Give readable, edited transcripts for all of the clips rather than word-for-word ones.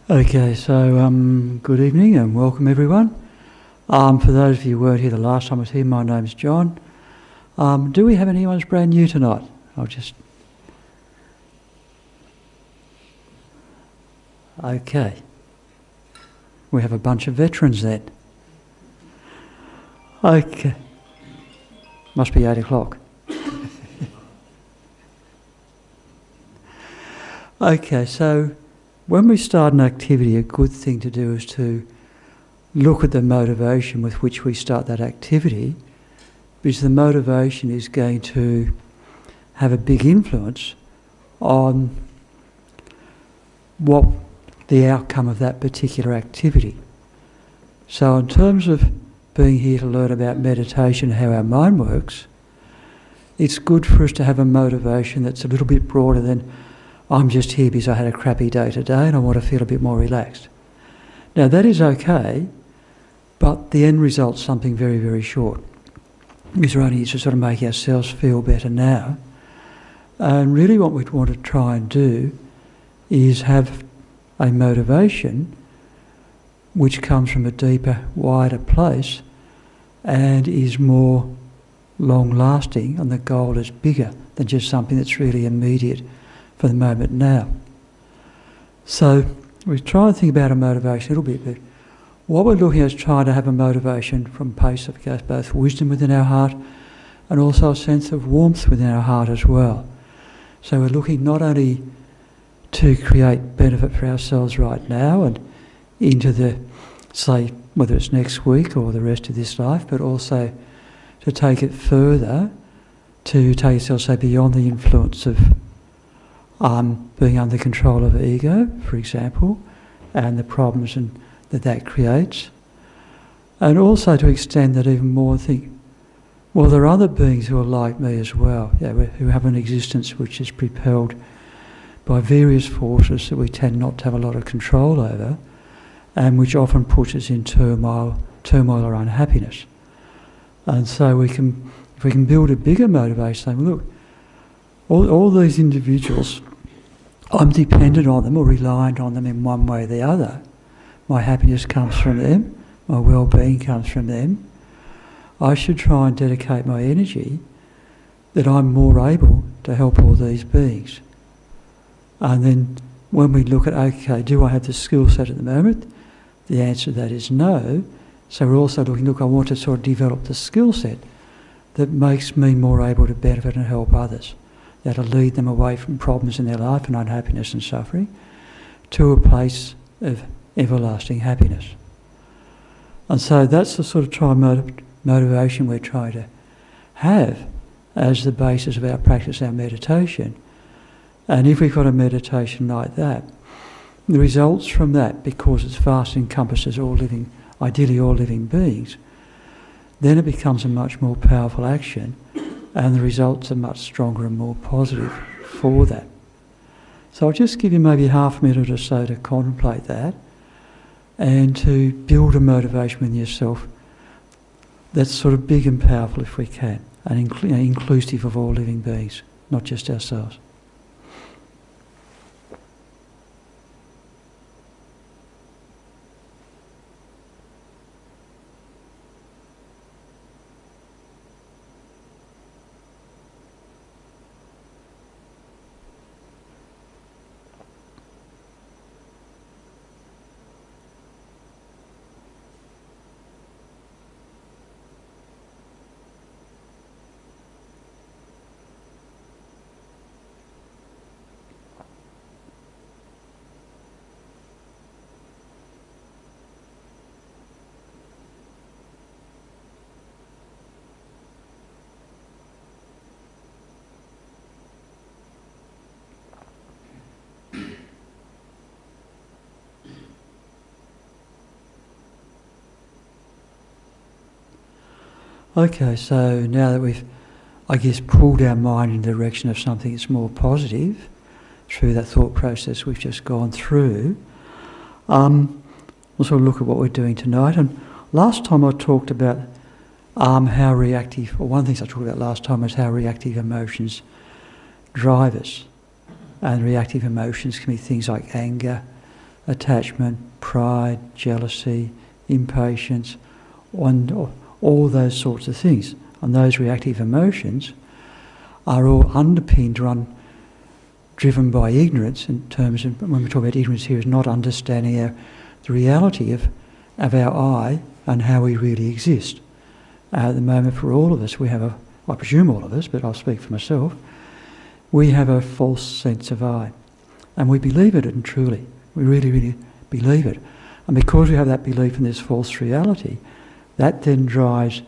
Okay, so good evening and welcome everyone. For those of you who weren't here the last time I was here, my name's John. Do we have anyone who's brand new tonight? Okay. We have a bunch of veterans then. Okay. Must be 8 o'clock. Okay, so when we start an activity, a good thing to do is to look at the motivation with which we start that activity, because the motivation is going to have a big influence on what the outcome of that particular activity. So in terms of being here to learn about meditation, how our mind works, it's good for us to have a motivation that's a little bit broader than I'm just here because I had a crappy day today and I want to feel a bit more relaxed. Now that is okay, but the end result's something very, very short. Because we're only here to sort of make ourselves feel better now. And really what we'd want to try and do is have a motivation which comes from a deeper, wider place and is more long-lasting, and the goal is bigger than just something that's really immediate for the moment now. So we try and think about a motivation a little bit, but what we're looking at is trying to have a motivation from a place of both wisdom within our heart and also a sense of warmth within our heart as well. So we're looking not only to create benefit for ourselves right now and into the, say, whether it's next week or the rest of this life, but also to take it further, to take ourselves, say, beyond the influence of being under control of ego, for example, and the problems that creates. And also to extend that even more and think, well, there are other beings who are like me as well, who have an existence which is propelled by various forces that we tend not to have a lot of control over, and which often puts us in turmoil or unhappiness. And so if we can build a bigger motivation, saying, well, look, all these individuals, I'm dependent on them or reliant on them in one way or the other. My happiness comes from them, my well-being comes from them. I should try and dedicate my energy that I'm more able to help all these beings. And then when we look at, okay, do I have the skill set at the moment? The answer to that is no. So we're also looking, look, I want to sort of develop the skill set that makes me more able to benefit and help others, that'll lead them away from problems in their life and unhappiness and suffering to a place of everlasting happiness. And so that's the sort of motivation we're trying to have as the basis of our practice, our meditation. And if we've got a meditation like that, the results from that, because it's vast, encompasses ideally all living beings, then it becomes a much more powerful action, and the results are much stronger and more positive for that. So I'll just give you maybe half a minute or so to contemplate that and to build a motivation within yourself that's sort of big and powerful if we can, and inclusive of all living beings, not just ourselves. Okay, so now that we've, pulled our mind in the direction of something that's more positive through that thought process we've just gone through, we'll sort of look at what we're doing tonight. And last time I talked about how reactive, or one of the things I talked about last time was how reactive emotions drive us. And reactive emotions can be things like anger, attachment, pride, jealousy, impatience, and all those sorts of things. And those reactive emotions are all underpinned or driven by ignorance, in terms of, when we talk about ignorance here, is not understanding the reality of our I and how we really exist. At the moment, for all of us, we have I presume all of us, but I'll speak for myself, we have a false sense of I. And we believe it, and truly. We really, really believe it. And because we have that belief in this false reality, that then drives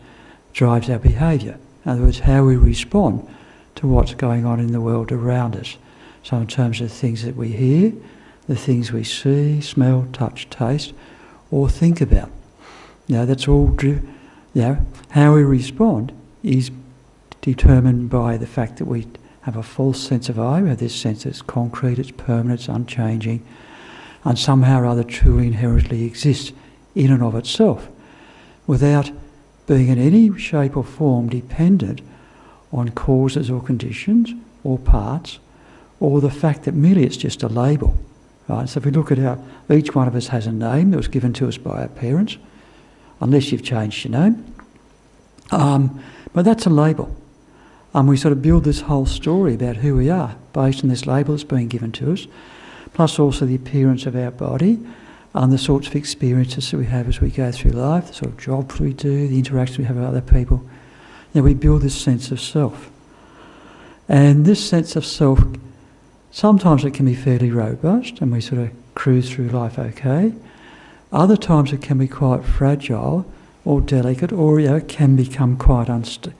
our behaviour. In other words, how we respond to what's going on in the world around us. So in terms of things that we hear, the things we see, smell, touch, taste, or think about. That's all how we respond is determined by the fact that we have a false sense of I. We have this sense that's concrete, it's permanent, it's unchanging, and somehow or other truly inherently exists in and of itself, without being in any shape or form dependent on causes or conditions or parts, or the fact that merely it's just a label. Right? So if we look at each one of us has a name that was given to us by our parents, unless you've changed your name. But that's a label. And we sort of build this whole story about who we are based on this label that's being given to us, plus also the appearance of our body and the sorts of experiences that we have as we go through life, the sort of jobs we do, the interactions we have with other people. We build this sense of self. And this sense of self, sometimes it can be fairly robust and we sort of cruise through life okay. Other times it can be quite fragile or delicate, or it can become quite unstable.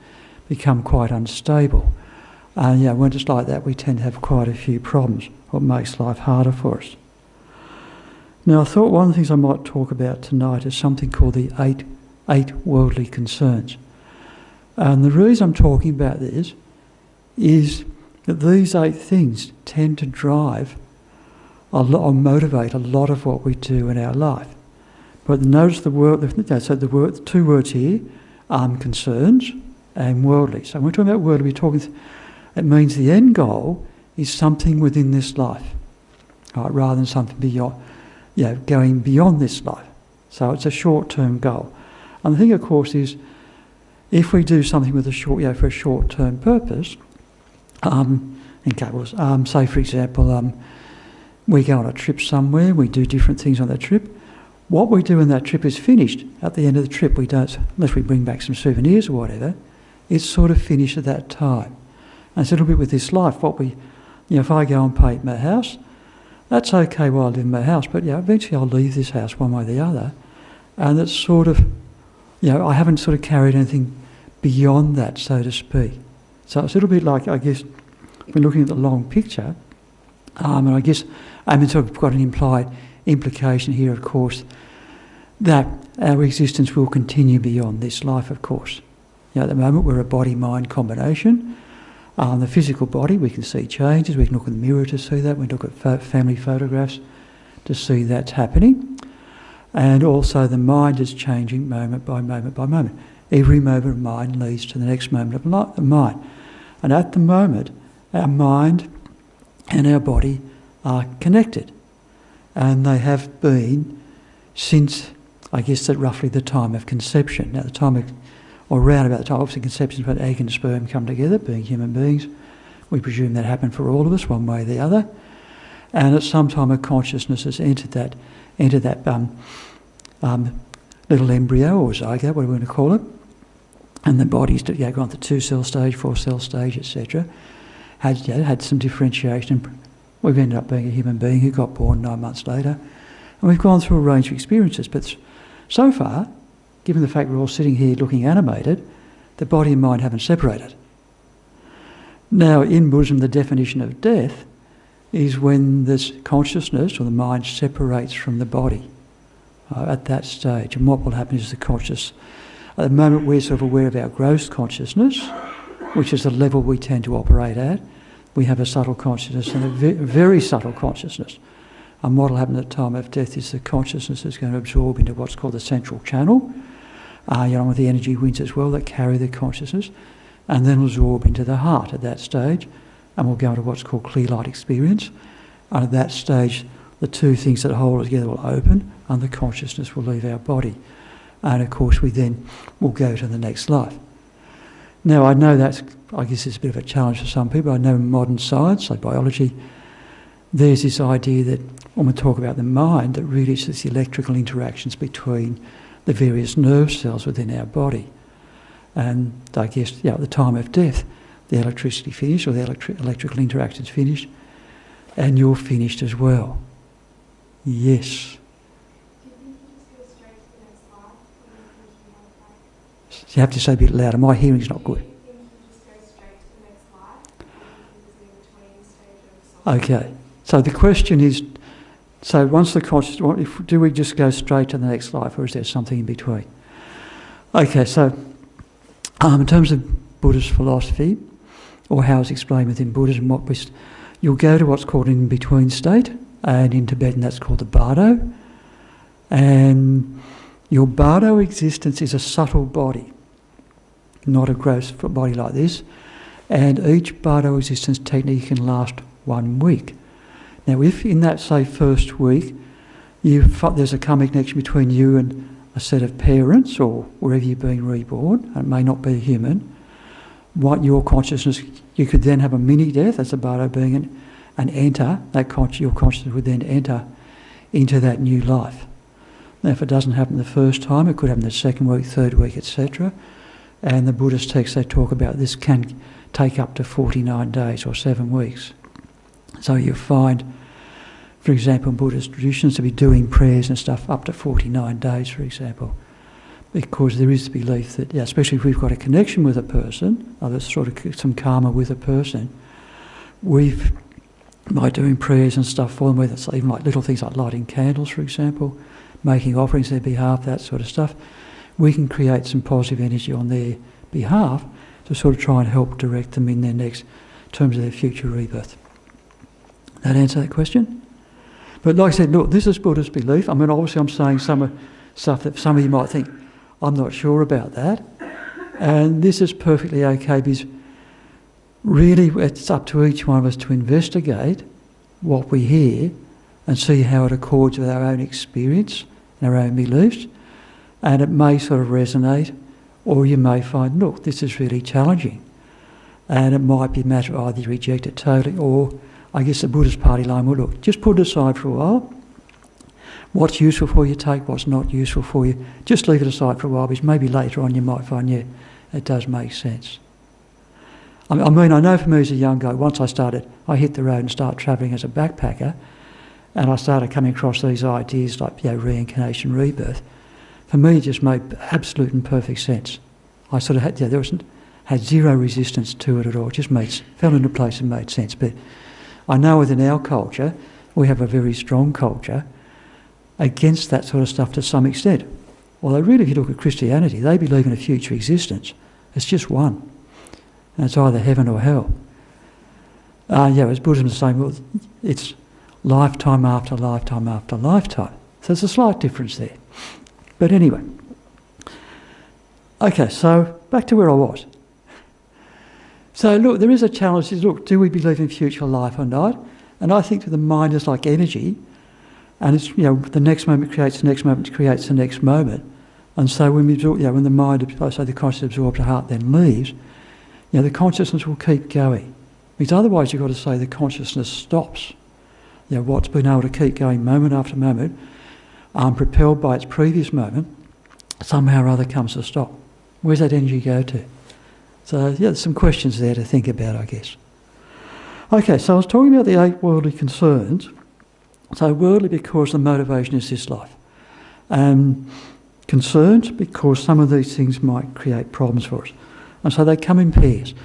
And when it's like that, we tend to have quite a few problems, what makes life harder for us. Now, I thought one of the things I might talk about tonight is something called the eight worldly concerns. And the reason I'm talking about this is that these 8 things tend to drive or motivate a lot of what we do in our life. But notice the word, 2 words here, concerns and worldly. So when we're talking about worldly, it means the end goal is something within this life, right, rather than something beyond, going beyond this life. So it's a short-term goal. And the thing, of course, is if we do something with for a short-term purpose, in couples, say for example, we go on a trip somewhere, we do different things on that trip. What we do in that trip is finished. At the end of the trip, we don't, unless we bring back some souvenirs or whatever, it's sort of finished at that time. And it's a little bit with this life. If I go and paint my house, that's okay while I live in my house, but eventually I'll leave this house one way or the other. And it's sort of, I haven't sort of carried anything beyond that, so to speak. So it's a little bit like, I guess, we're looking at the long picture, and I guess sort of got an implied implication here, of course, that our existence will continue beyond this life, of course. At the moment we're a body-mind combination. The physical body, we can see changes, we can look in the mirror to see that, we can look at family photographs to see that's happening. And also the mind is changing moment by moment by moment. Every moment of mind leads to the next moment of the mind. And at the moment, our mind and our body are connected. And they have been since, I guess, at roughly the time of conception. Now, around about the time, obviously conception is when egg and sperm come together, being human beings. We presume that happened for all of us, one way or the other. And at some time, a consciousness has entered that little embryo or zygote, whatever we want to call it. And the body's gone to 2-cell stage, 4-cell stage, etc. Had some differentiation. We've ended up being a human being who got born 9 months later. And we've gone through a range of experiences. But so far, given the fact we're all sitting here looking animated, the body and mind haven't separated. Now, in Buddhism, the definition of death is when this consciousness or the mind separates from the body at that stage. And what will happen is at the moment we're sort of aware of our gross consciousness, which is the level we tend to operate at. We have a subtle consciousness and a very subtle consciousness. And what will happen at the time of death is the consciousness is going to absorb into what's called the central channel, with the energy winds as well that carry the consciousness, and then absorb into the heart at that stage, and we'll go into what's called clear light experience. And at that stage, the two things that hold us together will open and the consciousness will leave our body. And of course we then will go to the next life. Now I know I guess it's a bit of a challenge for some people. I know in modern science, like biology, there's this idea that when we talk about the mind, that really it's just the electrical interactions between the various nerve cells within our body. And I guess, at the time of death, the electricity finished, or the electrical interactions finished, and you're finished as well. Yes. You have to say a bit louder. My hearing's not good. Okay. So the question is, so once the consciousness, do we just go straight to the next life, or is there something in between? Okay, so in terms of Buddhist philosophy, or how it's explained within Buddhism, you'll go to what's called an in-between state, and in Tibetan that's called the bardo. And your bardo existence is a subtle body, not a gross body like this. And each bardo existence technically can last 1 week. Now if in that, say, first week, there's a karmic connection between you and a set of parents, or wherever you're being reborn, and it may not be human, what your consciousness, you could then have a mini-death, that's a bardo being, and enter, your consciousness would then enter into that new life. Now if it doesn't happen the first time, it could happen the second week, third week, etc. And the Buddhist texts, they talk about this can take up to 49 days or 7 weeks. So you find, for example, in Buddhist traditions to be doing prayers and stuff up to 49 days, for example, because there is the belief that, especially if we've got a connection with a person, there's sort of some karma with a person, by doing prayers and stuff for them, whether it's even like little things like lighting candles, for example, making offerings on their behalf, that sort of stuff, we can create some positive energy on their behalf to sort of try and help direct them in terms of their future rebirth. That answer that question? But like I said, look, this is Buddhist belief. I mean, obviously I'm saying some stuff that some of you might think, I'm not sure about that. And this is perfectly okay, because really it's up to each one of us to investigate what we hear and see how it accords with our own experience and our own beliefs. And it may sort of resonate, or you may find, look, this is really challenging. And it might be a matter of either you reject it totally, or I guess the Buddhist party line will, look, just put it aside for a while. What's useful for you, take. What's not useful for you, just leave it aside for a while, because maybe later on you might find, it does make sense. I mean, I know for me as a young guy, once I hit the road and started travelling as a backpacker, and I started coming across these ideas like, reincarnation, rebirth. For me, it just made absolute and perfect sense. I sort of had zero resistance to it at all. It just fell into place and made sense. But I know within our culture, we have a very strong culture against that sort of stuff to some extent. Although really, if you look at Christianity, they believe in a future existence. It's just one. And it's either heaven or hell. As Buddhism is saying, well, it's lifetime after lifetime after lifetime. So there's a slight difference there. But anyway. Okay, so back to where I was. So look, there is a challenge. Look, do we believe in future life or not? And I think that the mind is like energy, and it's the next moment creates the next moment creates the next moment. And so when we absorb, when the mind, so the consciousness absorbs, the heart then leaves, the consciousness will keep going. Because otherwise you've got to say the consciousness stops. What's been able to keep going moment after moment, propelled by its previous moment, somehow or other comes to stop. Where's that energy go to? So there's some questions there to think about, I guess. Okay, so I was talking about the 8 worldly concerns. So worldly because the motivation is this life. Concerns because some of these things might create problems for us. And so they come in pairs.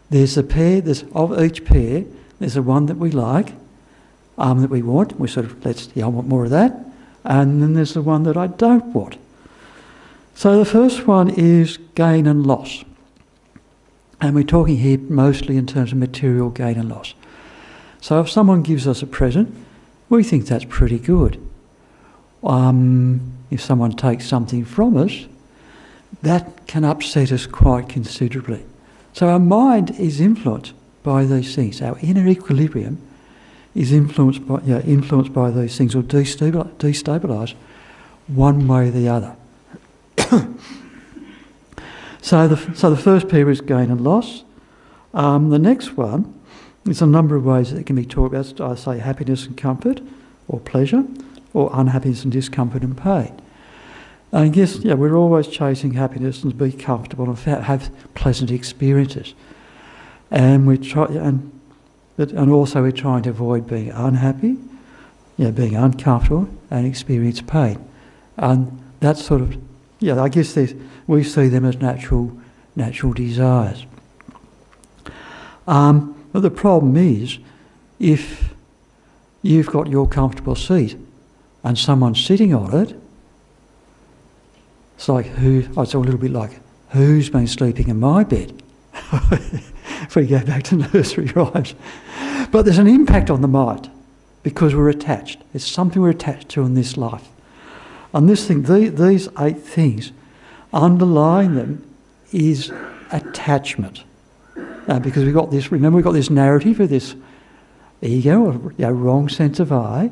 There's a pair, of each pair, there's the one that we like, that we want. We sort of, I want more of that. And then there's the one that I don't want. So the first one is gain and loss. And we're talking here mostly in terms of material gain and loss. So if someone gives us a present, we think that's pretty good. If someone takes something from us, that can upset us quite considerably. So our mind is influenced by these things. Our inner equilibrium is influenced by these things, or destabilise one way or the other. So the first pair is gain and loss. The next one is a number of ways that it can be talked about. I say happiness and comfort, or pleasure, or unhappiness and discomfort and pain. And I guess we're always chasing happiness and be comfortable and have pleasant experiences, and also we're trying to avoid being unhappy, being uncomfortable, and experience pain. And that's sort of, I guess we see them as natural desires. But the problem is, if you've got your comfortable seat and someone's sitting on it, it's like it's a little bit like, who's been sleeping in my bed? If we go back to nursery rhymes. But there's an impact on the mind because we're attached. It's something we're attached to in this life. And these 8 things, underlying them is attachment. Because we've got this narrative of this ego, or wrong sense of I,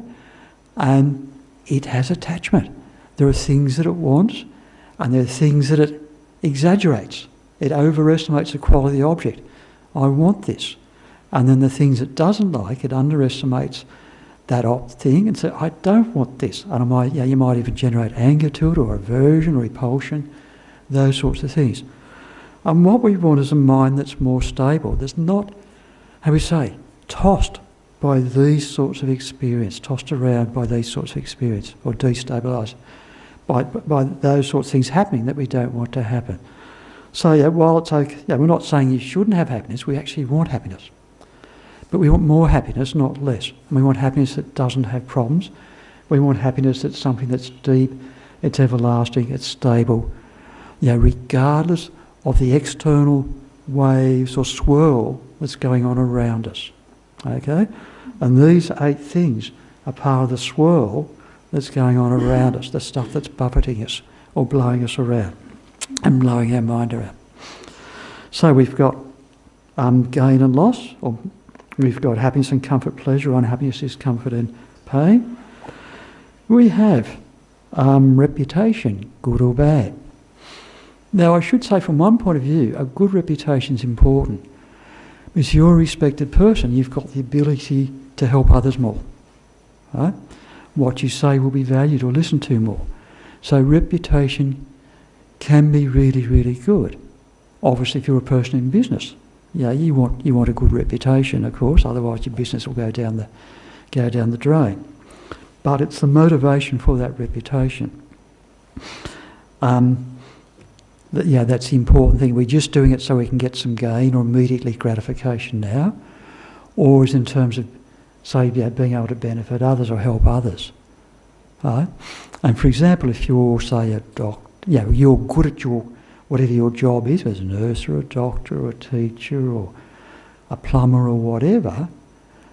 and it has attachment. There are things that it wants, and there are things that it exaggerates. It overestimates the quality of the object. I want this. And then the things it doesn't like, it underestimates that thing and say, I don't want this. And you might even generate anger to it, or aversion, or repulsion, those sorts of things. And what we want is a mind that's more stable, that's not, tossed by these sorts of experience, tossed around by these sorts of experience, or destabilised by those sorts of things happening that we don't want to happen. So while it's okay, we're not saying you shouldn't have happiness, we actually want happiness. But we want more happiness, not less. And we want happiness that doesn't have problems. We want happiness that's something that's deep, it's everlasting, it's stable, regardless of the external waves or swirl that's going on around us. Okay? And these 8 things are part of the swirl that's going on around us, the stuff that's buffeting us or blowing us around and blowing our mind around. So we've got gain and loss, or we've got happiness and comfort, pleasure, unhappiness, discomfort and pain. We have reputation, good or bad. Now I should say, from one point of view, a good reputation is important. Because you're a respected person, you've got the ability to help others more. Right? What you say will be valued or listened to more. So reputation can be really, really good. Obviously, if you're a person in business, you want a good reputation, of course. Otherwise, your business will go down the drain. But it's the motivation for that reputation. That's the important thing. We're just doing it so we can get some gain or immediately gratification now, or is in terms of, say, being able to benefit others or help others. Right? And for example, if you're, say, a doctor, you're good at whatever your job is, as a nurse or a doctor or a teacher or a plumber or whatever,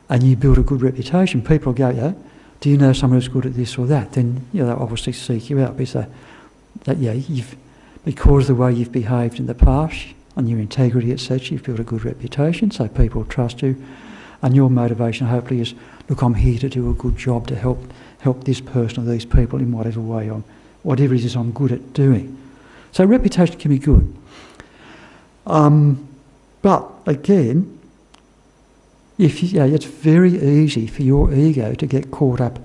and you build a good reputation, people go, do you know someone who's good at this or that? Then they'll obviously seek you out because because of the way you've behaved in the past and your integrity, etc., you've built a good reputation, so people trust you, and your motivation hopefully is, look, I'm here to do a good job to help this person or these people in whatever way, whatever it is I'm good at doing. So reputation can be good. But again, it's very easy for your ego to get caught up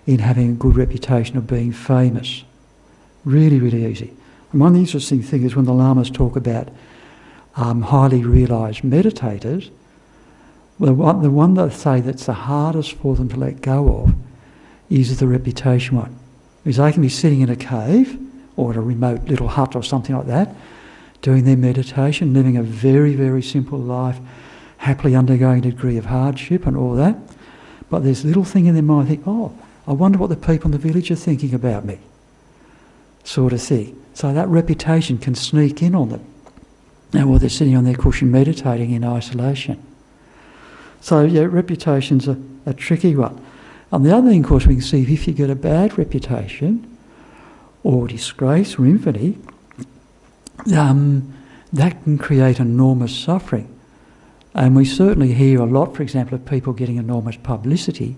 in having a good reputation of being famous. Really, really easy. And one interesting thing is when the Lamas talk about highly realised meditators, the one that say that's the hardest for them to let go of is the reputation one. Because they can be sitting in a cave or in a remote little hut or something like that, doing their meditation, living a very, very simple life, happily undergoing a degree of hardship and all that. But there's a little thing in their mind, think, I wonder what the people in the village are thinking about me, sort of thing. So that reputation can sneak in on them. Now, while they're sitting on their cushion meditating in isolation. So, reputation's a tricky one. And the other thing, of course, we can see, if you get a bad reputation, or disgrace or infamy, that can create enormous suffering. And we certainly hear a lot, for example, of people getting enormous publicity.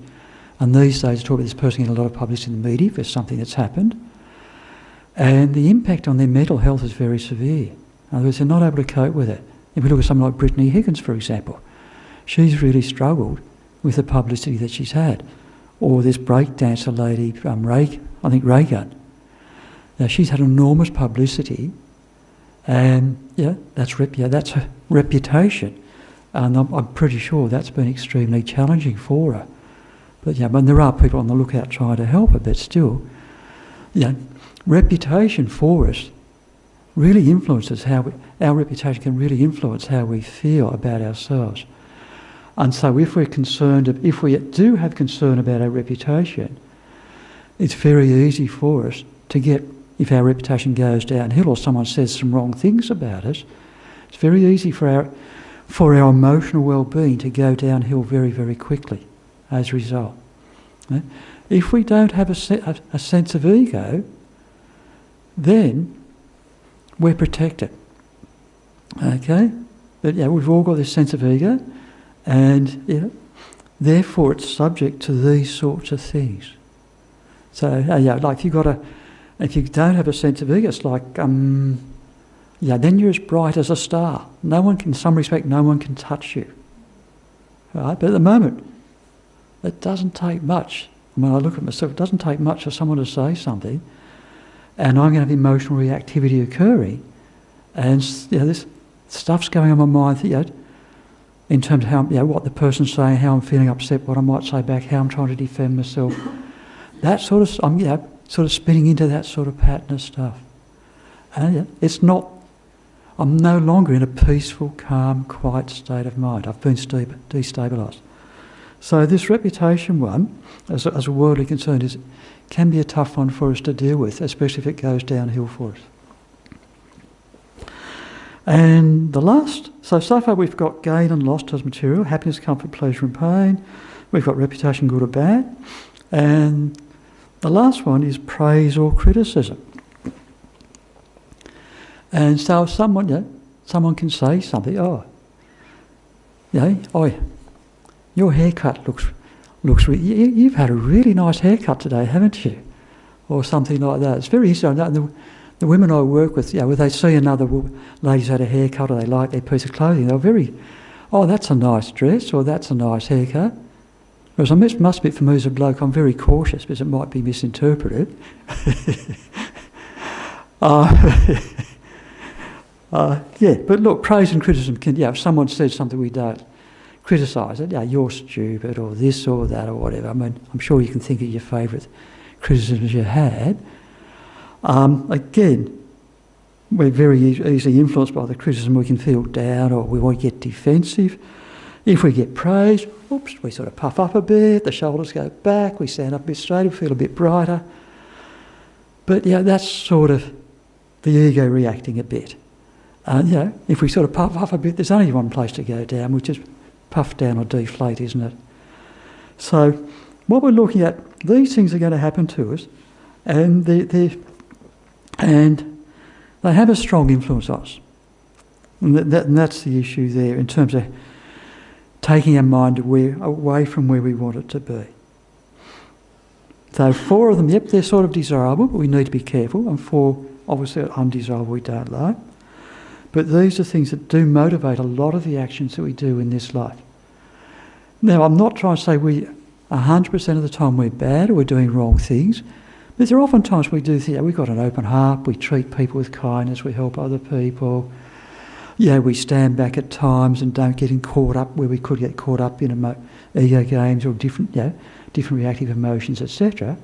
And these days, talk about this person getting a lot of publicity in the media for something that's happened. And the impact on their mental health is very severe. In other words, they're not able to cope with it. If we look at someone like Brittany Higgins, for example, she's really struggled with the publicity that she's had. Or this breakdancer lady, Reagan. Now, she's had enormous publicity, and that's her reputation. And I'm pretty sure that's been extremely challenging for her. But there are people on the lookout trying to help her, but still, reputation for us really influences our reputation can really influence how we feel about ourselves. And so if we do have concern about our reputation, it's very easy for us to get, if our reputation goes downhill or someone says some wrong things about us, it's very easy for our emotional well-being to go downhill very, very quickly as a result. If we don't have a sense of ego, then we're protected. Okay? But we've all got this sense of ego, and therefore it's subject to these sorts of things. So like if you don't have a sense of ego, it's like then you're as bright as a star. In some respect, no one can touch you. Right? But at the moment, it doesn't take much. When I look at myself, it doesn't take much for someone to say something, and I'm going to have emotional reactivity occurring, and this stuff's going on in my mind. In terms of how what the person's saying, how I'm feeling upset, what I might say back, how I'm trying to defend myself. That sort of I'm sort of spinning into that sort of pattern of stuff, and it's not. I'm no longer in a peaceful, calm, quiet state of mind. I've been destabilised. So this reputation one, as a worldly concern, can be a tough one for us to deal with, especially if it goes downhill for us. And the last, so far we've got gain and loss as material, happiness, comfort, pleasure and pain. We've got reputation, good or bad. And the last one is praise or criticism. And so someone can say something, your haircut looks you've had a really nice haircut today, haven't you? Or something like that. It's very easy. The women I work with, when they see another lady's had a haircut or they like their piece of clothing, they're very, that's a nice dress or that's a nice haircut. Whereas I must admit, for me as a bloke, I'm very cautious because it might be misinterpreted. But look, praise and criticism can, if someone says something we don't criticise it, you're stupid or this or that or whatever. I mean, I'm sure you can think of your favourite criticisms you had. Again, we're very easily influenced by the criticism. We can feel down or we won't get defensive. If we get praise, we sort of puff up a bit, the shoulders go back, we stand up a bit straighter, we feel a bit brighter. But that's sort of the ego reacting a bit. If we sort of puff up a bit, there's only one place to go down, which is puff down or deflate, isn't it? So what we're looking at, these things are going to happen to us, and they have a strong influence on us. And that's the issue there in terms of taking our mind away from where we want it to be. So 4 of them, they're sort of desirable, but we need to be careful, and 4 obviously are undesirable, we don't like. But these are things that do motivate a lot of the actions that we do in this life. Now, I'm not trying to say 100% of the time we're bad or we're doing wrong things, but there are often times we do think, we've got an open heart, we treat people with kindness, we help other people. We stand back at times and don't get caught up where we could get caught up in ego games or different reactive emotions, etc.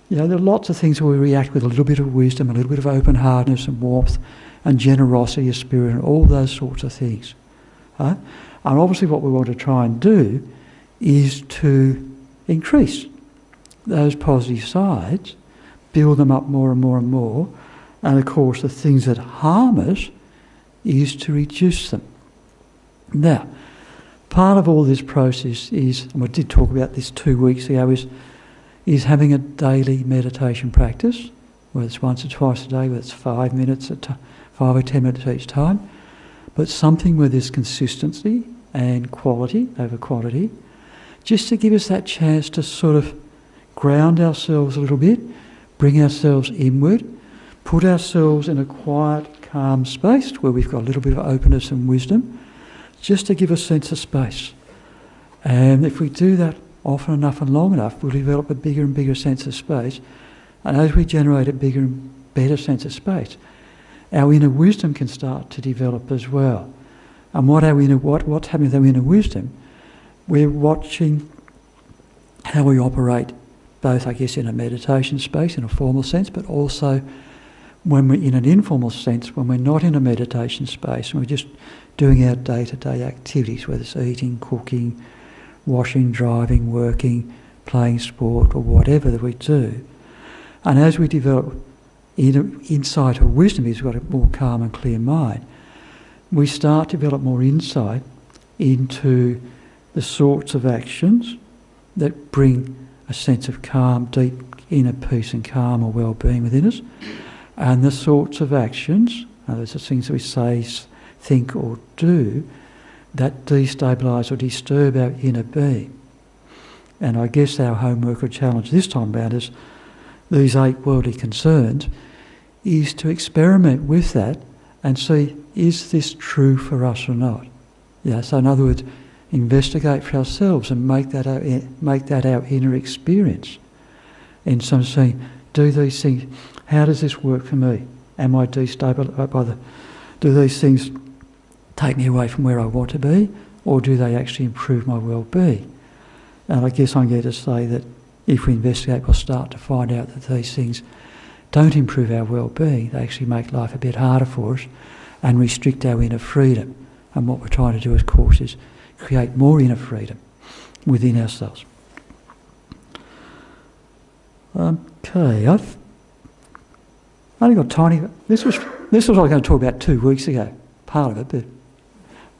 There are lots of things where we react with a little bit of wisdom, a little bit of open-heartedness and warmth and generosity of spirit and all those sorts of things. And obviously what we want to try and do is to increase those positive sides, build them up more and more and more, and of course the things that harm us is to reduce them. Now, part of all this process is, and we did talk about this 2 weeks ago, is having a daily meditation practice, whether it's once or twice a day, whether it's 5 minutes, 5 or 10 minutes each time, but something where there's consistency and quality over quantity, just to give us that chance to sort of ground ourselves a little bit, bring ourselves inward, put ourselves in a quiet, calm space where we've got a little bit of openness and wisdom, just to give a sense of space. And if we do that often enough and long enough, we'll develop a bigger and bigger sense of space. And as we generate a bigger and better sense of space, our inner wisdom can start to develop as well. And what's happening with our inner wisdom? We're watching how we operate, both, I guess, in a meditation space, in a formal sense, but also when we're in an informal sense, when we're not in a meditation space, and we're just doing our day-to-day activities, whether it's eating, cooking, washing, driving, working, playing sport, or whatever that we do. And as we develop insight or wisdom, because we've got a more calm and clear mind, we start to develop more insight into the sorts of actions that bring a sense of calm, deep inner peace and calm or well-being within us, and the sorts of actions, those are things that we say, think or do, that destabilise or disturb our inner being. And I guess our homework or challenge this time around is these 8 worldly concerns, is to experiment with that and see, is this true for us or not? Yeah, so in other words, investigate for ourselves and make that our inner experience. And so I'm saying, do these things, how does this work for me? Am I destabilised do these things take me away from where I want to be, or do they actually improve my well-being? And I guess I'm going to say that if we investigate, we'll start to find out that these things don't improve our well-being. They actually make life a bit harder for us and restrict our inner freedom. And what we're trying to do, of course, is create more inner freedom within ourselves. Okay, I've only got tiny. This was what I was going to talk about 2 weeks ago. Part of it, but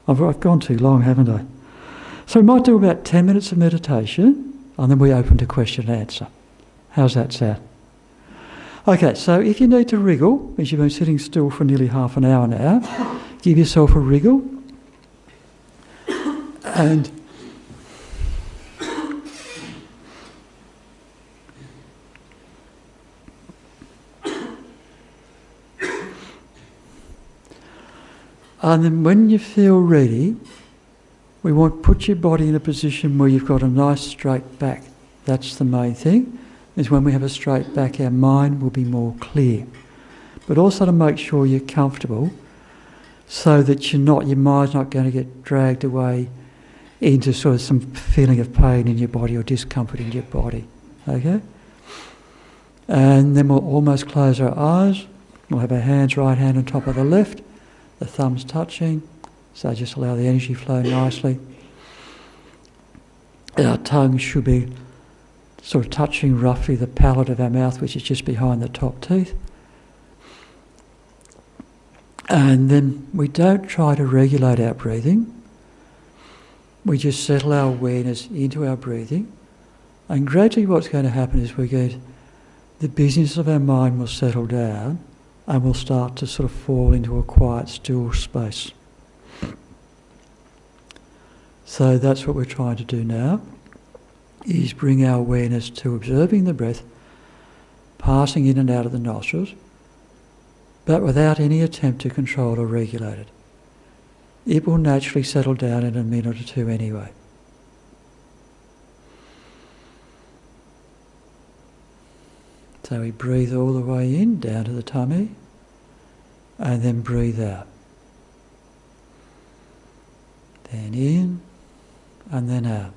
I've gone too long, haven't I? So we might do about 10 minutes of meditation, and then we open to question and answer. How's that sound? Okay, so if you need to wriggle, because you've been sitting still for nearly half an hour now, give yourself a wriggle. And then when you feel ready, we want to put your body in a position where you've got a nice straight back. That's the main thing, is when we have a straight back, our mind will be more clear. But also to make sure you're comfortable so that your mind's not going to get dragged away into sort of some feeling of pain in your body or discomfort in your body. Okay? And then we'll almost close our eyes. We'll have our hands, right hand on top of the left, the thumbs touching, so just allow the energy flow nicely. And our tongue should be sort of touching roughly the palate of our mouth, which is just behind the top teeth. And then we don't try to regulate our breathing. We just settle our awareness into our breathing. And gradually what's going to happen is the business of our mind will settle down and we'll start to sort of fall into a quiet, still space. So that's what we're trying to do now, is bring our awareness to observing the breath, passing in and out of the nostrils, but without any attempt to control or regulate it. It will naturally settle down in a minute or two anyway. So we breathe all the way in, down to the tummy, and then breathe out. Then in, and then out.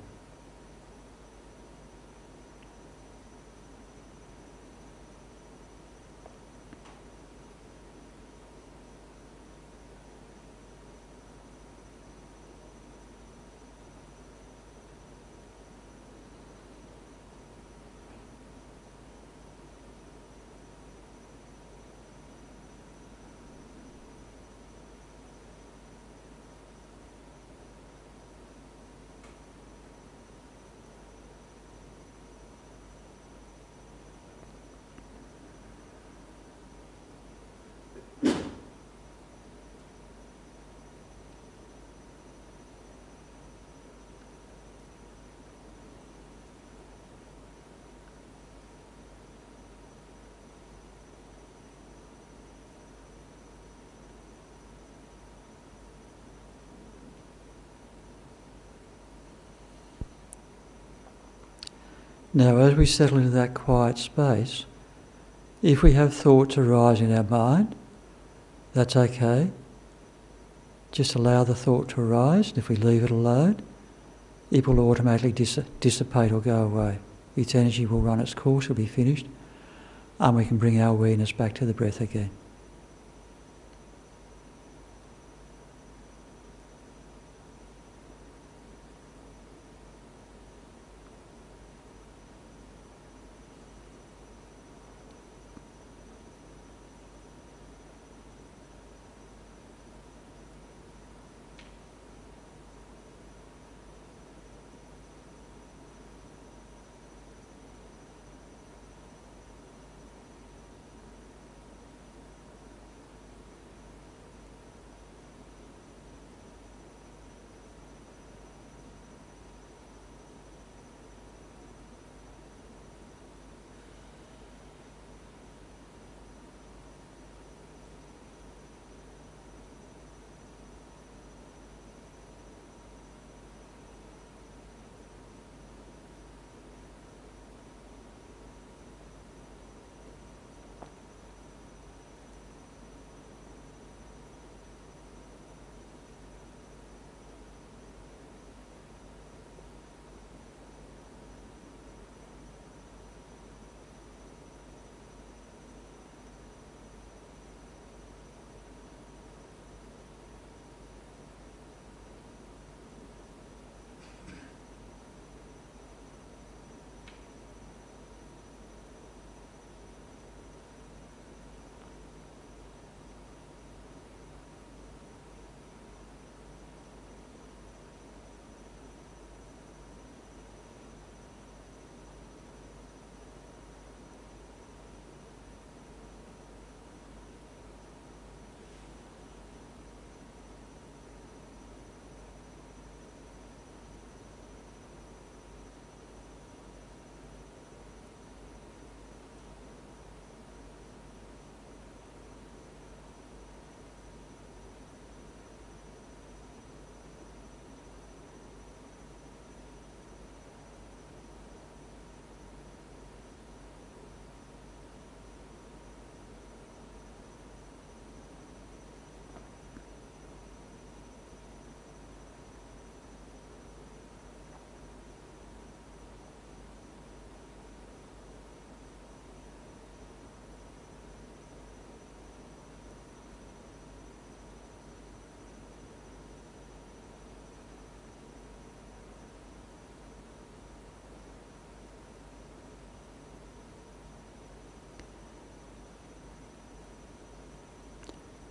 Now, as we settle into that quiet space, if we have thoughts arise in our mind, that's okay. Just allow the thought to arise, and if we leave it alone, it will automatically dissipate or go away. Its energy will run its course, it'll be finished, and we can bring our awareness back to the breath again.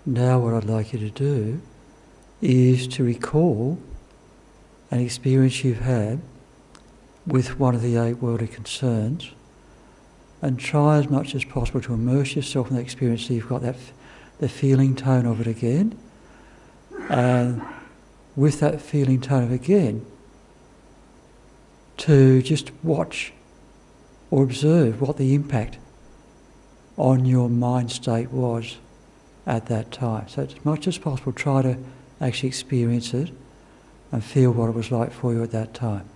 Now what I'd like you to do is to recall an experience you've had with one of the 8 worldly concerns, and try as much as possible to immerse yourself in that experience so you've got the feeling tone of it again, and with that feeling tone of it again, to just watch or observe what the impact on your mind state was at that time. So as much as possible, try to actually experience it and feel what it was like for you at that time.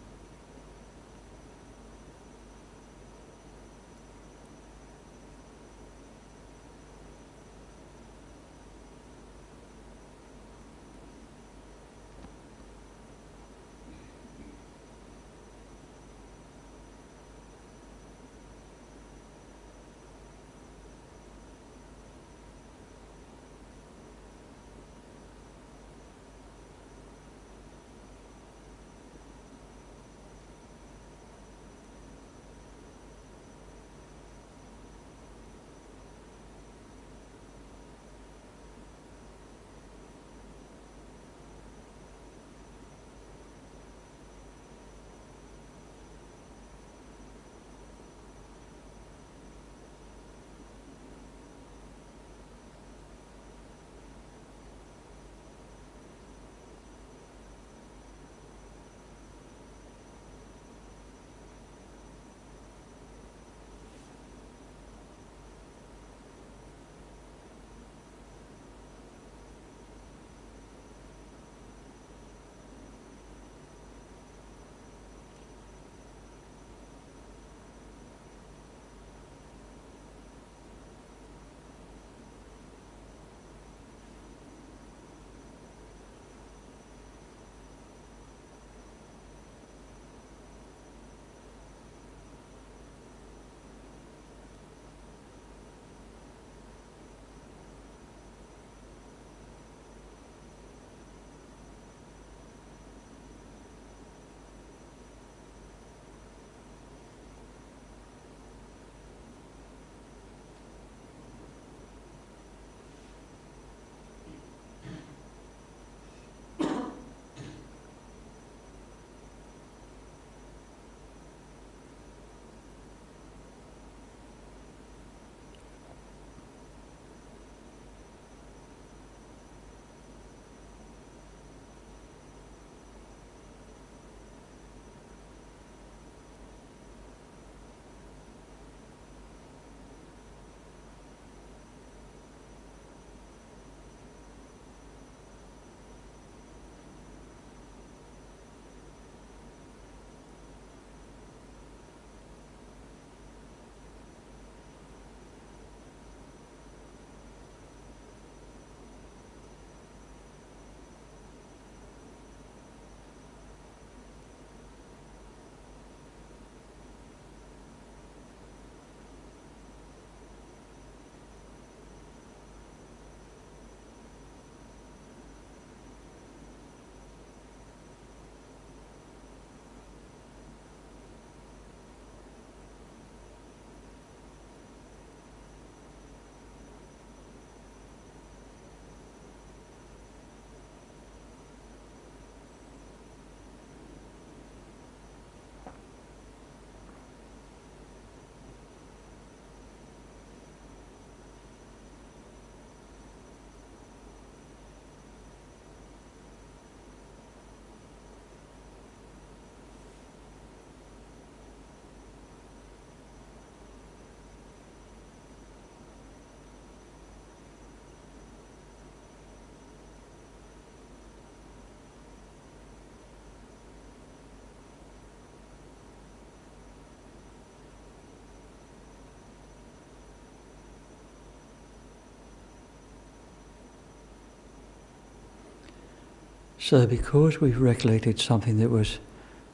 So because we've recollected something that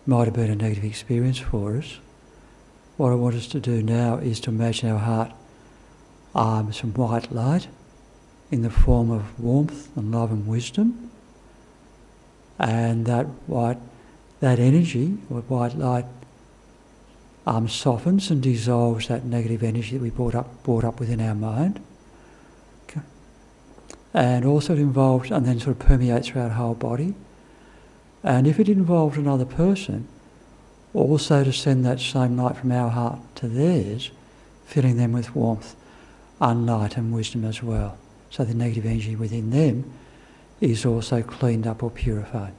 might have been a negative experience for us, what I want us to do now is to imagine our heart some white light in the form of warmth and love and wisdom, and that energy, or white light, softens and dissolves that negative energy that we brought up within our mind. Okay. And also it involves, and then sort of permeates throughout our whole body. And if it involves another person, also to send that same light from our heart to theirs, filling them with warmth and light and wisdom as well. So the negative energy within them is also cleaned up or purified.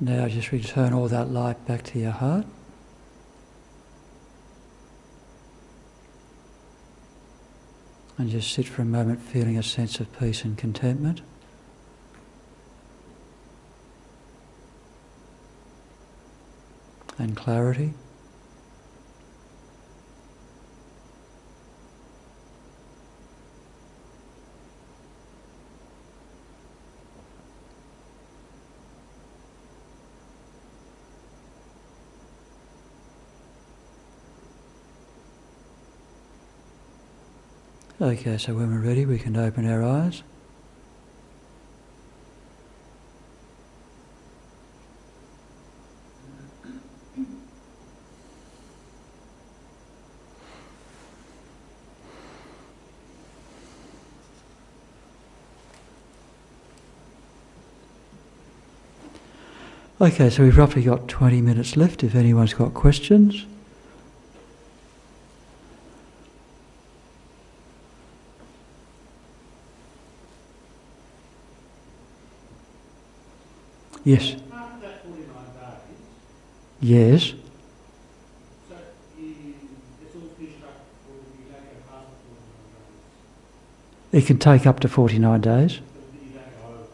Now just return all that light back to your heart. And just sit for a moment feeling a sense of peace and contentment. And clarity. Okay, so when we're ready, we can open our eyes. Okay, so we've roughly got 20 minutes left if anyone's got questions. Yes. After that 49 days. Yes. So it's all finished up, or you don't go past the 49 days? It can take up to 49 days. You don't go over?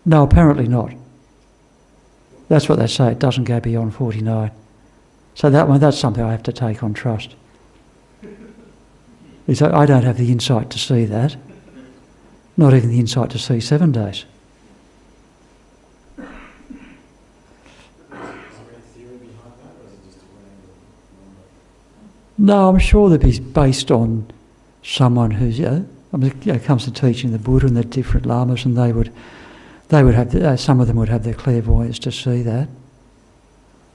No, apparently not. That's what they say. It doesn't go beyond 49. So that's something I have to take on trust. I don't have the insight to see that. Not even the insight to see 7 days. No, I'm sure that it's based on someone who's, comes to teaching the Buddha and the different lamas, and they would have, some of them would have their clairvoyance to see that.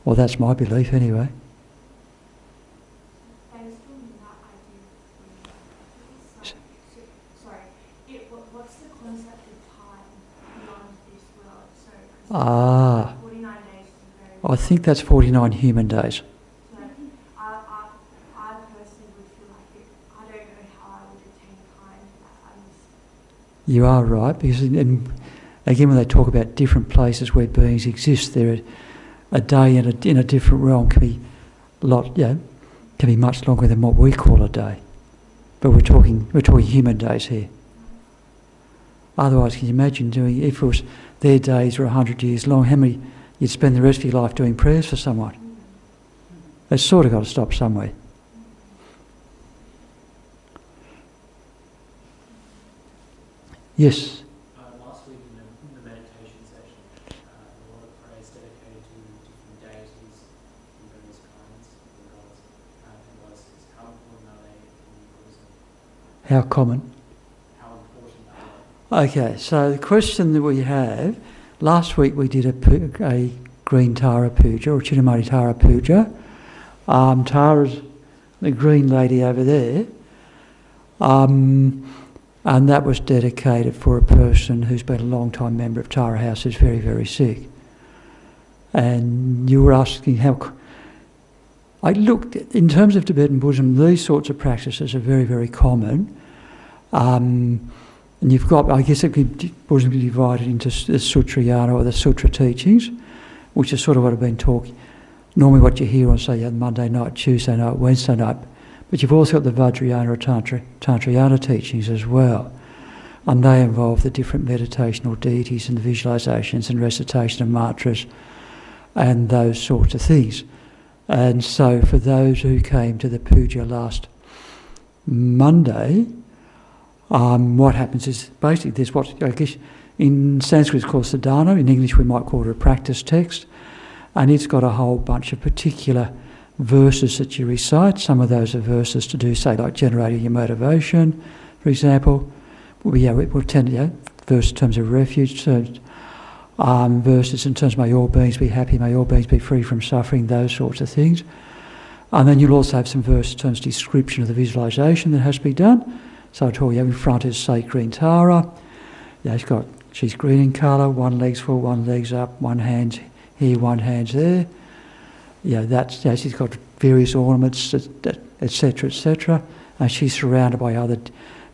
Well, that's my belief anyway. What's the concept of time beyond this world? So 49 days is very... I think that's 49 human days. You are right, because again, when they talk about different places where beings exist, a day in a different realm can be can be much longer than what we call a day. But we're talking human days here. Otherwise, can you imagine if it was their days were 100 years long, how many you'd spend the rest of your life doing prayers for someone? It's sort of got to stop somewhere. Yes. Last week in the meditation session, a lot of prayers dedicated to different deities in various kinds of gods and goddesses. How important are they in Buddhism? How common? How important are they? Okay, so the question that we have, last week we did a green Tara Puja, or Chintamani Tara Puja. Tara's the green lady over there. And that was dedicated for a person who's been a long-time member of Tara House who's very, very sick. And you were asking how... I looked, in terms of Tibetan Buddhism, these sorts of practices are very, very common. And you've got, I guess, Buddhism can be divided into the Sutrayana or the Sutra teachings, which is sort of what I've been talking. Normally what you hear on, say, Monday night, Tuesday night, Wednesday night. But you've also got the Vajrayana or Tantrayana teachings as well. And they involve the different meditational deities and the visualisations and recitation of mantras and those sorts of things. And so for those who came to the puja last Monday, what happens is basically there's what I guess in Sanskrit is called sadhana, in English we might call it a practice text, and it's got a whole bunch of particular verses that you recite. Some of those are verses to do, say, like generating your motivation, for example. We'll tend to, verses in terms of refuge, verses in terms of may all beings be happy, may all beings be free from suffering, those sorts of things. And then you'll also have some verses in terms of description of the visualisation that has to be done. So I told you in front is, say, green Tara. She's green in colour, one leg's full, one leg's up, one hand's here, one hand's there. She's got various ornaments, etc., etc. And she's surrounded by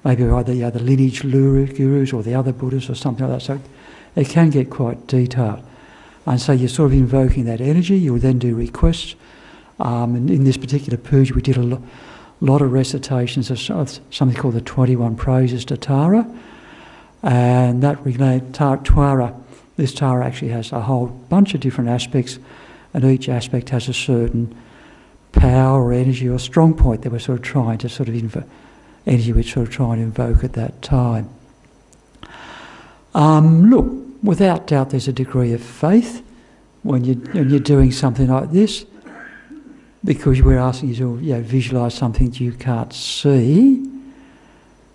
maybe either the other lineage gurus or the other Buddhas or something like that. So it can get quite detailed. And so you're sort of invoking that energy. You'll then do requests. And in this particular puja, we did a lot of recitations of something called the 21 Praises to Tara. And that this Tara actually has a whole bunch of different aspects, and each aspect has a certain power or energy or strong point that we're sort of trying to energy we're sort of trying to invoke at that time. Look, without doubt there's a degree of faith when you're doing something like this, because we're asking you to visualise something you can't see.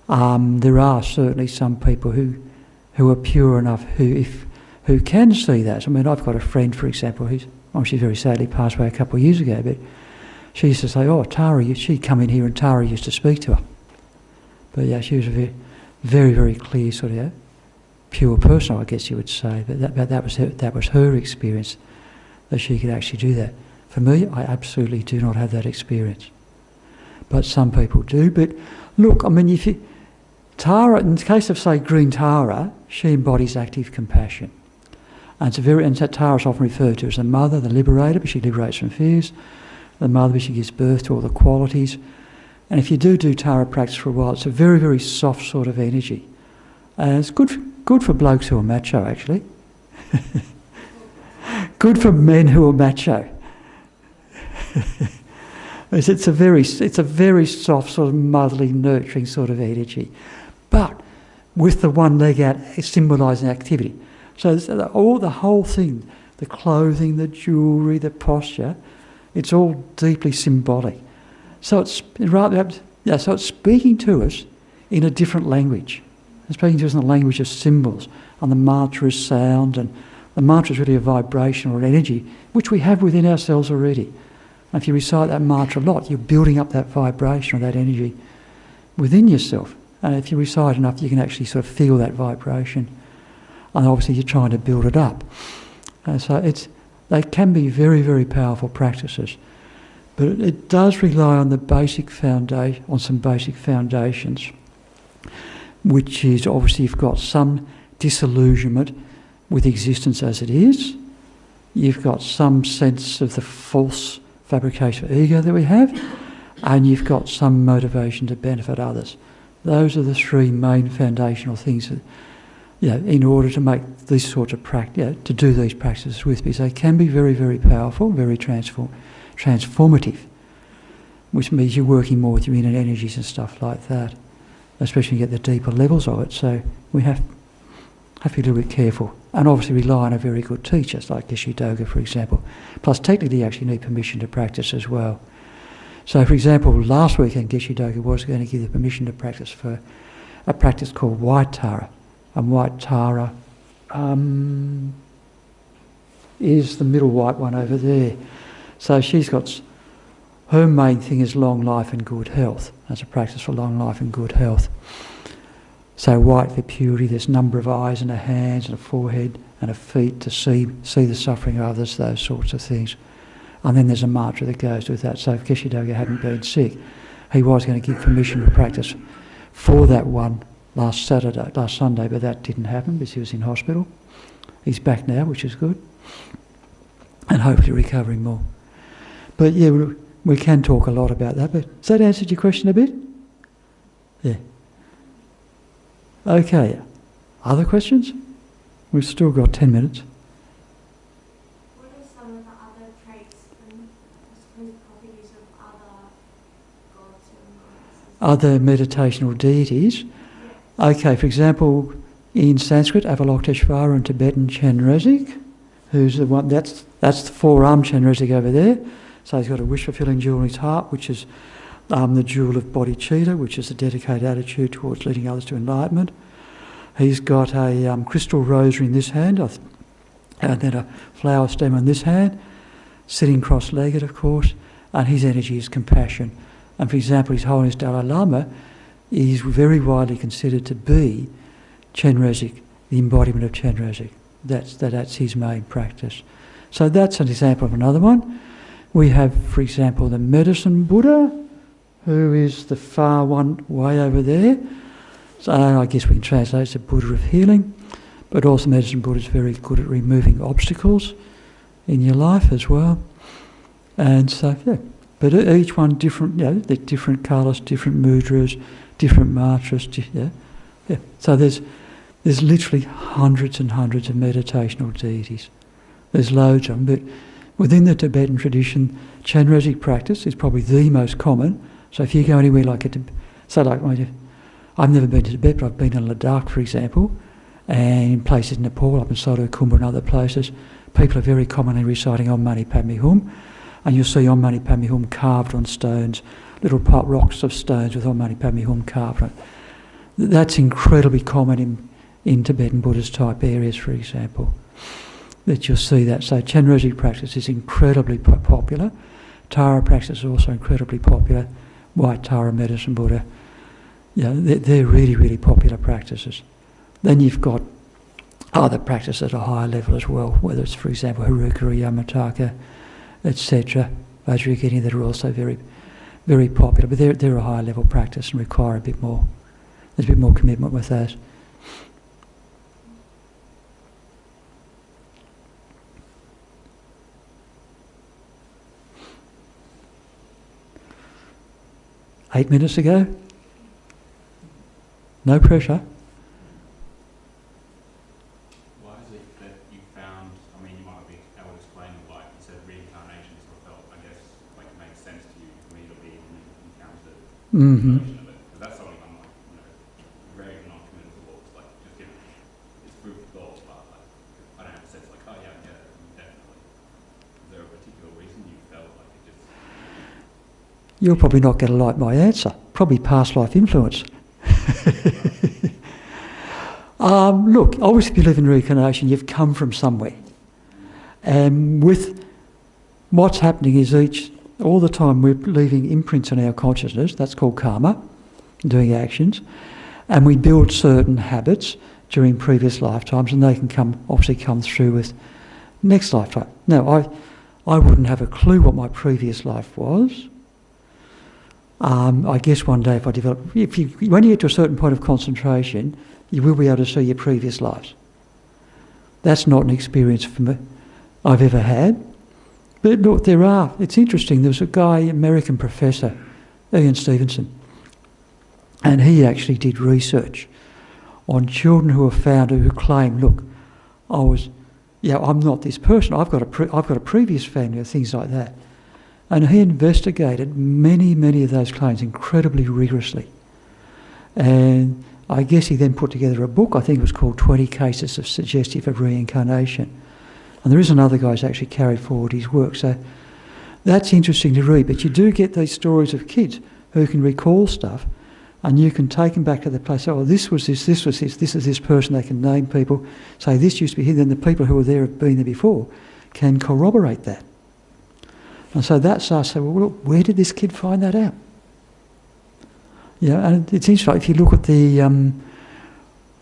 There are certainly some people who are pure enough who can see that. I mean, I've got a friend, for example, she very sadly passed away a couple of years ago, but she used to say, Tara, she'd come in here and Tara used to speak to her. But she was a very, very, very clear sort of pure person, I guess you would say. But that was her experience, that she could actually do that. For me, I absolutely do not have that experience. But some people do. But look, I mean, Tara, in the case of, say, green Tara, she embodies active compassion. And Tara is often referred to as the mother, the liberator, because she liberates from fears. The mother, because she gives birth to all the qualities. And if you do Tara practice for a while, it's a very, very soft sort of energy. And it's good for blokes who are macho, actually. Good for men who are macho. It's a very soft, sort of motherly, nurturing sort of energy. But with the one leg out, it's symbolising activity. So the whole thing, the clothing, the jewellery, the posture, it's all deeply symbolic. So it's speaking to us in a different language. It's speaking to us in the language of symbols, and the mantra is sound, and the mantra is really a vibration or an energy which we have within ourselves already. And if you recite that mantra a lot, you're building up that vibration or that energy within yourself. And if you recite enough, you can actually sort of feel that vibration. And obviously you're trying to build it up. And so they can be very, very powerful practices. But it does rely on some basic foundations, which is obviously you've got some disillusionment with existence as it is. You've got some sense of the false fabrication of ego that we have, and you've got some motivation to benefit others. Those are the three main foundational things that, in order to make these sorts of practice, to do these practices with, because they can be very, very powerful, very transformative, which means you're working more with your inner energies and stuff like that, especially when you get the deeper levels of it. So we have to be a little bit careful, and obviously rely on a very good teacher, like Geshe Doga, for example. Plus, technically, you actually need permission to practice as well. So, for example, last weekend, Geshe Doga was going to give the permission to practice for a practice called White Tara. And White Tara, is the middle white one over there. So she's got, her main thing is long life and good health. That's a practice for long life and good health. So white for purity, there's a number of eyes and her hands and a forehead and her feet to see the suffering of others, those sorts of things. And then there's a mantra that goes with that. So if Geshe-Doga hadn't been sick, he was going to give permission to practice for that one last Sunday, but that didn't happen because he was in hospital. He's back now, which is good, and hopefully recovering more. But yeah, we can talk a lot about that. But has that answered your question a bit? Yeah. Okay. Other questions? We've still got 10 minutes. What are some of the other traits and, I suppose, properties of other gods and goddesses? Other meditational deities? Yes. Okay, for example, in Sanskrit, Avalokiteshvara, and Tibetan Chenrezig, who's the one, that's the four-armed Chenrezig over there. So he's got a wish-fulfilling jewel in his heart, which is the jewel of bodhicitta, which is a dedicated attitude towards leading others to enlightenment. He's got a crystal rosary in this hand, and then a flower stem in this hand, sitting cross-legged, of course, and his energy is compassion. And for example, His Holiness Dalai Lama is very widely considered to be Chenrezig, the embodiment of Chenrezig. That's his main practice. So that's an example of another one. We have, for example, the Medicine Buddha, who is the far one way over there. So I guess we can translate as the Buddha of healing, but also Medicine Buddha is very good at removing obstacles in your life as well. And so, yeah, but each one different, they're different colours, different mudras, different mantras, yeah. So there's literally hundreds and hundreds of meditational deities. There's loads of them, but within the Tibetan tradition, Chenrezig practice is probably the most common. So if you go anywhere like I've never been to Tibet, but I've been in Ladakh, for example, and in places in Nepal, up in Soto Kumbh and other places, people are very commonly reciting Om Mani Padme Hum, and you'll see Om Mani Padme Hum carved on stones, little pot rocks of stones with Om Mani Padme Hum carved on it. That's incredibly common in Tibetan Buddhist type areas, for example, that you'll see that. So Chenrezig practice is incredibly popular. Tara practice is also incredibly popular. White Tara, Medicine Buddha, they're really, really popular practices. Then you've got other practices at a higher level as well, whether it's, for example, Haruka or Yamataka, etc., Vajrayogini, that are also very, very popular, but they're a higher level practice and require a bit more. There's a bit more commitment with those. Eight minutes ago? No pressure. Why is it that you found, I mean, you might be able to explain why you said reincarnation sort of felt, I guess, like it makes sense to you immediately when you encountered the notion of it. Because that's something I'm like, very non-committal towards, like, just give it's food for thought, but like, I don't have a sense like, oh yeah, definitely. Is there a particular reason you felt like it just... You're probably not going to like my answer. Probably past life influence. Look, obviously if you live in reincarnation, you've come from somewhere. And with what's happening is all the time we're leaving imprints on our consciousness, that's called karma, doing actions, and we build certain habits during previous lifetimes, and they can obviously come through with next lifetime. Now, I wouldn't have a clue what my previous life was. I guess one day if I develop... when you get to a certain point of concentration, you will be able to see your previous lives. That's not an experience I've ever had. But look, it's interesting, there was a guy, American professor, Ian Stevenson, and he actually did research on children who claim, look, I'm not this person, I've got a previous family, or things like that. And he investigated many, many of those claims incredibly rigorously. And I guess he then put together a book, I think it was called 20 Cases of Suggestive of Reincarnation. And there is another guy who's actually carried forward his work. So that's interesting to read. But you do get these stories of kids who can recall stuff, and you can take them back to the place, this was this is this person, they can name people, say this used to be here, then the people who were there have been there before can corroborate that. And so that's us. So, well, look, where did this kid find that out? And it's interesting. If you look at the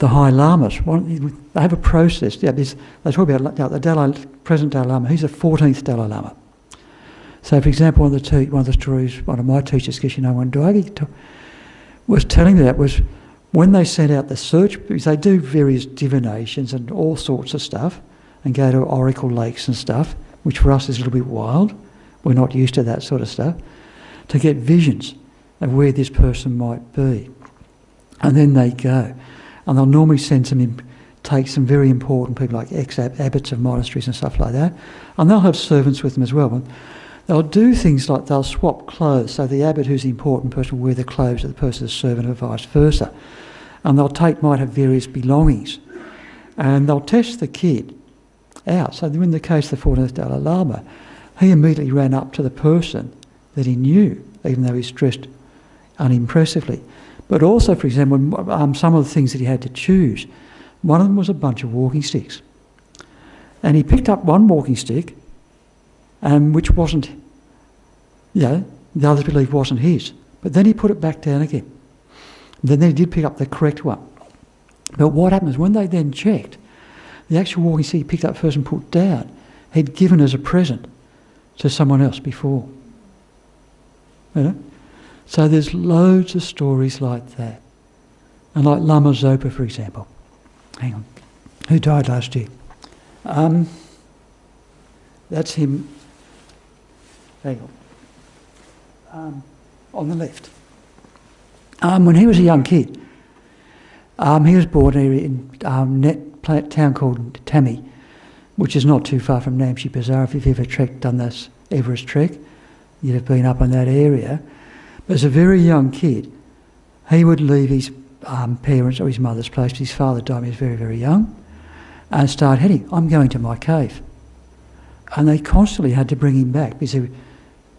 High Lamas, they have a process. They talk about the present Dalai Lama. He's the 14th Dalai Lama. So, for example, one of the stories one of my teachers, Geshe-Nangwan Dwagi, was telling me that was when they sent out the search, because they do various divinations and all sorts of stuff, and go to oracle lakes and stuff, which for us is a little bit wild. We're not used to that sort of stuff, to get visions of where this person might be. And then they go. And they'll normally take some very important people like ex-abbots of monasteries and stuff like that, and they'll have servants with them as well. And they'll do things like they'll swap clothes, so the abbot who's the important person will wear the clothes of the person who's servant or vice versa. And might have various belongings. And they'll test the kid out. So in the case of the 14th Dalai Lama, he immediately ran up to the person that he knew, even though he's dressed unimpressively. But also, for example, some of the things that he had to choose, one of them was a bunch of walking sticks. And he picked up one walking stick, which wasn't, the others believed wasn't his. But then he put it back down again. And then he did pick up the correct one. But what happened is when they then checked, the actual walking stick he picked up first and put down, he'd given as a present to someone else before. So there's loads of stories like that. And like Lama Zopa, for example. Hang on. Who died last year? That's him. Hang on. On the left. When he was a young kid, he was born in a town called Tammy, which is not too far from Namche Bazaar. If you've ever done this Everest trek, you'd have been up in that area. But as a very young kid, he would leave his parents' or his mother's place. His father died when he was very, very young, and start heading. I'm going to my cave. And they constantly had to bring him back because it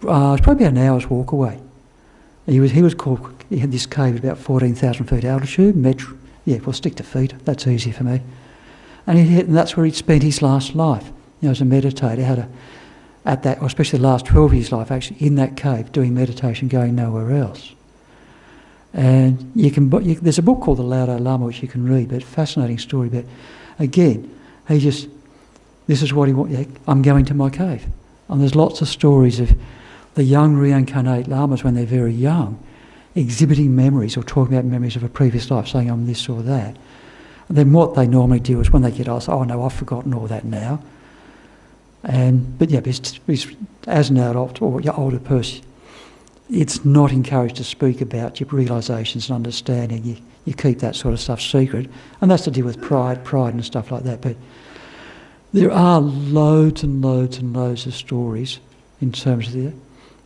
was probably about an hour's walk away. He had this cave at about 14,000 feet altitude. Stick to feet. That's easy for me. And that's where he'd spent his last life, as a meditator. Especially the last 12 years' life, actually in that cave, doing meditation, going nowhere else. And there's a book called The Laudo Lama which you can read, but fascinating story. But again, this is what he wanted. I'm going to my cave. And there's lots of stories of the young reincarnate lamas when they're very young, exhibiting memories or talking about memories of a previous life, saying I'm this or that. And then what they normally do is when they get asked, oh no, I've forgotten all that now. But as an adult or your older person, it's not encouraged to speak about your realisations and understanding. You keep that sort of stuff secret, and that's to do with pride and stuff like that. But there are loads and loads and loads of stories in terms of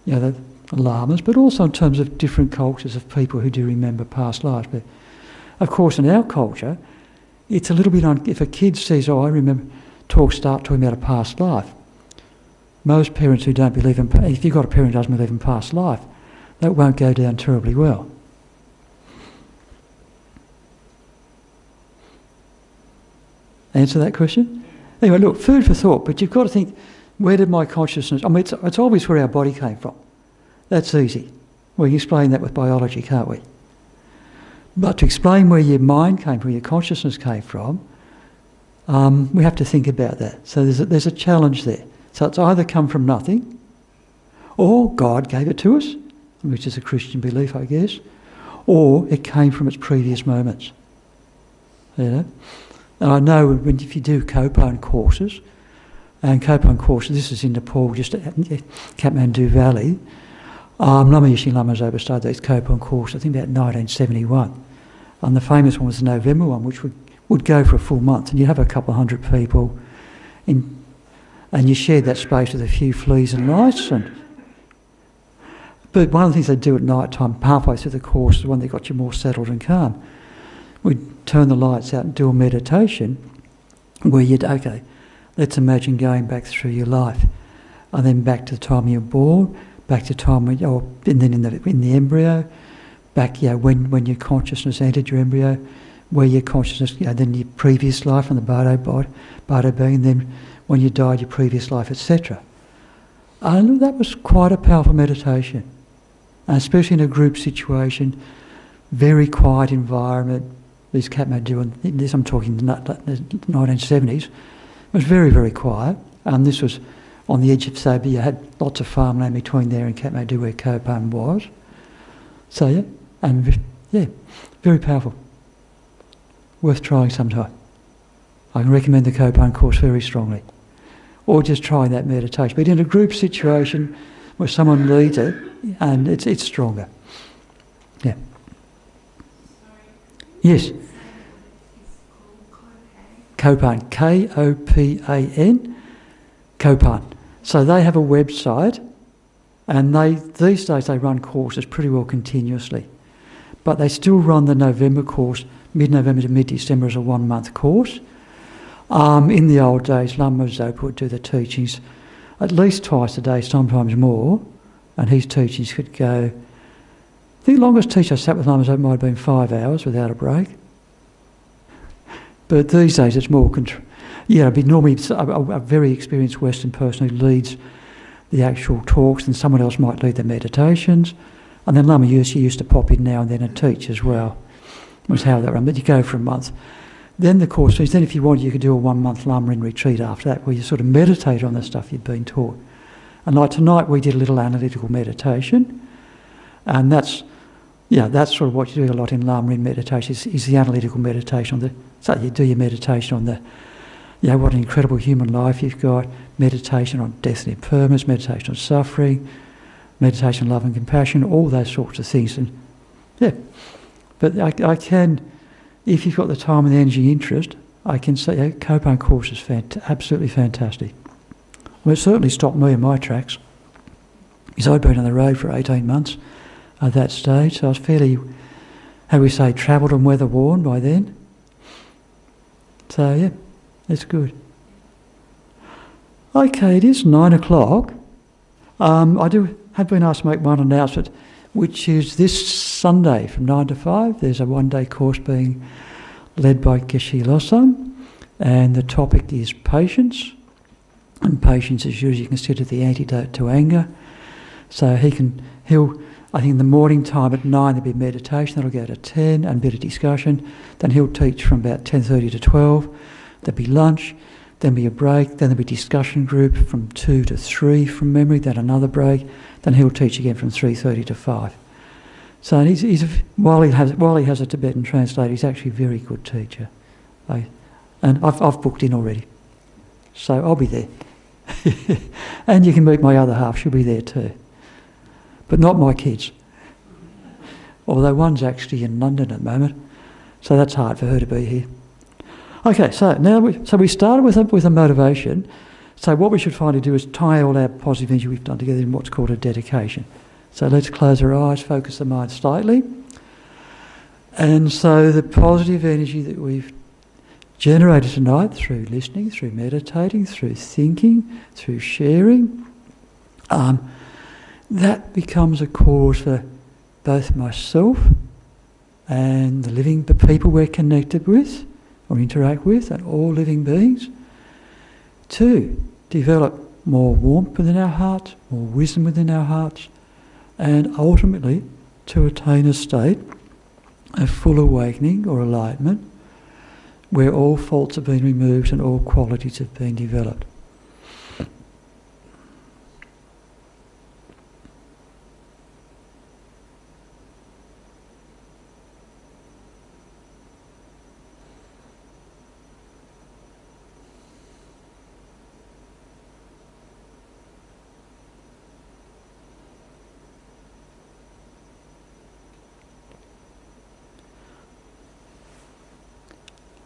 the lamas, but also in terms of different cultures of people who do remember past lives. But of course, in our culture, it's a little bit if a kid says, "Oh, I remember," start talking about a past life. Most parents who don't believe if you've got a parent who doesn't believe in past life, that won't go down terribly well. Answer that question? Anyway, look, food for thought, but you've got to think, where did my consciousness... it's obvious where our body came from. That's easy. We can explain that with biology, can't we? But to explain where your mind came from, where your consciousness came from, we have to think about that. So there's a challenge there. So it's either come from nothing, or God gave it to us, which is a Christian belief, I guess, or it came from its previous moments. And I know if you do Kopon courses, this is in Nepal, just at Kathmandu Valley, Lama Yeshe Lama Zopa started these Kopon courses, I think about 1971. And the famous one was the November one, which would go for a full month, and you'd have a couple of hundred people, and you shared that space with a few fleas and lice. But one of the things they do at night time, halfway through the course, is when they got you more settled and calm, we'd turn the lights out and do a meditation where let's imagine going back through your life, and then back to the time you're born, back to the time and then in the embryo, back when your consciousness entered your embryo, where your consciousness, then your previous life and the Bardo being, then when you died, your previous life, etc. And that was quite a powerful meditation, and especially in a group situation, very quiet environment. These Kathmandu, and this I'm talking the 1970s, it was very, very quiet. This was on the edge of Sabia. You had lots of farmland between there and Kathmandu where Kopan was. So very powerful. Worth trying sometime. I can recommend the Kopan course very strongly. Or just trying that meditation. But in a group situation where someone leads it, and it's stronger. Yeah. Yes. Kopan, Kopan, Kopan. So they have a website, and these days they run courses pretty well continuously. But they still run the November course, mid-November to mid-December, as a 1-month course. In the old days, Lama Zopa would do the teachings at least twice a day, sometimes more, and his teachings could go. I think the longest teacher I sat with Lama Zopa might have been 5 hours without a break. But these days it's more it'd be normally a very experienced Western person who leads the actual talks, and someone else might lead the meditations, and then Lama used to pop in now and then and teach as well. Was how that ran. But you go for a month. Then the course fees. Then if you want, you could do a 1-month Lama in retreat after that, where you sort of meditate on the stuff you've been taught. And like tonight, we did a little analytical meditation, and that's sort of what you do a lot in Lama in meditation. Is the analytical meditation so you do your meditation on what an incredible human life you've got. Meditation on death and impermanence. Meditation on suffering. Meditation on love and compassion. All those sorts of things. And but I can. If you've got the time and the energy and interest, I can say Kopan course is absolutely fantastic. Well, it certainly stopped me in my tracks, because I'd been on the road for 18 months at that stage, so I was fairly, travelled and weather-worn by then. So, it's good. Okay, it is 9 o'clock. I have been asked to make one announcement, which is this Sunday from 9 to 5. There's a 1-day course being led by Geshe Losam, and the topic is patience. And patience is usually considered the antidote to anger. So I think in the morning time at 9 there'll be meditation, that'll go to 10, and a bit of discussion. Then he'll teach from about 10:30 to 12. There'll be lunch, then be a break, then there'll be discussion group from 2 to 3 from memory, then another break. Then he'll teach again from 3:30 to 5. So while he has a Tibetan translator, he's actually a very good teacher. And I've booked in already, so I'll be there. And you can meet my other half; she'll be there too. But not my kids. Although one's actually in London at the moment, so that's hard for her to be here. Okay, so now we started with a motivation. So what we should finally do is tie all our positive energy we've done together in what's called a dedication. So let's close our eyes, focus the mind slightly. And so the positive energy that we've generated tonight through listening, through meditating, through thinking, through sharing, that becomes a cause for both myself and the people we're connected with or interact with, and all living beings, to develop more warmth within our hearts, more wisdom within our hearts, and ultimately to attain a state of full awakening or enlightenment, where all faults have been removed and all qualities have been developed.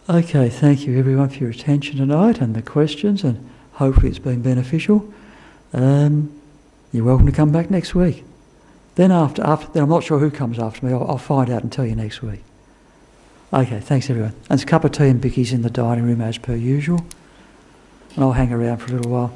Okay, thank you everyone for your attention tonight and the questions, and hopefully it's been beneficial. You're welcome to come back next week. Then after then I'm not sure who comes after me. I'll find out and tell you next week. Okay, thanks everyone. And there's a cup of tea and bickies in the dining room as per usual. And I'll hang around for a little while.